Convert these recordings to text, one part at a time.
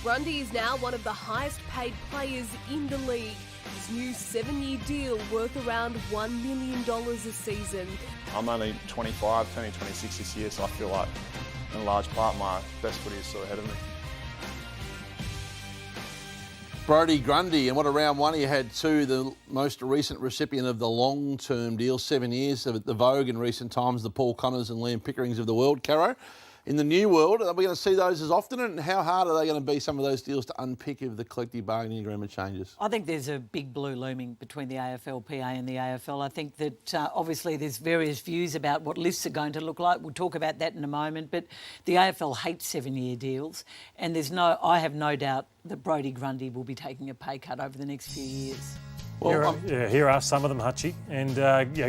Grundy is now one of the highest paid players in the league. His new 7-year deal worth around $1 million a season. I'm only 25, turning 26 this year, so I feel like in large part my best footy is still ahead of me. Brodie, Grundy, and what a round one he had too, the most recent recipient of the long-term deal, 7 years, of the Vogue in recent times, the Paul Connors and Liam Pickerings of the world. Caro, in the new world, are we going to see those as often, and how hard are they going to be, some of those deals, to unpick if the collective bargaining agreement changes? I think there's a big blue looming between the AFLPA and the AFL. I think that obviously there's various views about what lists are going to look like. We'll talk about that in a moment, but the AFL hates 7-year deals, and I have no doubt that Brodie Grundy will be taking a pay cut over the next few years. Well, here are some of them, Hutchie. And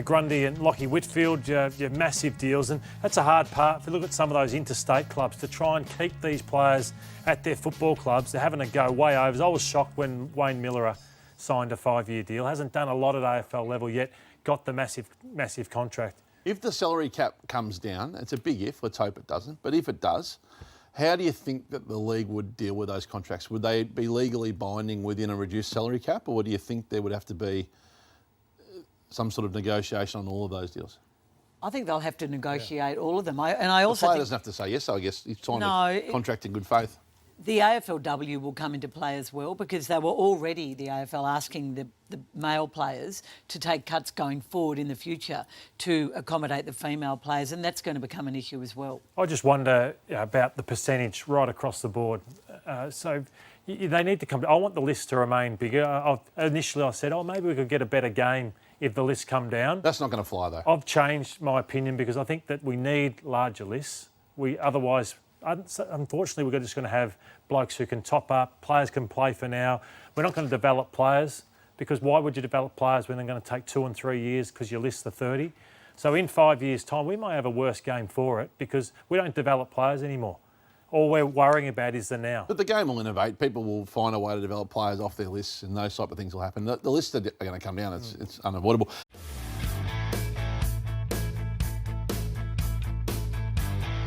Grundy and Lachie, Whitfield, massive deals. And that's a hard part. If you look at some of those interstate clubs, to try and keep these players at their football clubs, they're having to go way over. I was shocked when Wayne Miller signed a 5-year deal. Hasn't done a lot at AFL level yet, got the massive contract. If the salary cap comes down, it's a big if, let's hope it doesn't, but if it does, how do you think that the league would deal with those contracts? Would they be legally binding within a reduced salary cap, or do you think there would have to be some sort of negotiation on all of those deals? I think they'll have to negotiate all of them. The player doesn't have to say yes, I guess. He's signed a contract in good faith. The AFLW will come into play as well, because they were already, the AFL, asking the male players to take cuts going forward in the future to accommodate the female players, and that's going to become an issue as well. I just wonder about the percentage right across the board. So they need to come. I want the list to remain bigger. Initially I said, maybe we could get a better game if the lists come down. That's not going to fly though. I've changed my opinion, because I think that we need larger lists. Otherwise, unfortunately, we're just going to have blokes who can top up, players can play for now. We're not going to develop players, because why would you develop players when they're going to take 2 and 3 years because you list the 30? So in 5 years' time, we might have a worse game for it, because we don't develop players anymore. All we're worrying about is the now. But the game will innovate. People will find a way to develop players off their lists, and those type of things will happen. The lists are going to come down. It's unavoidable.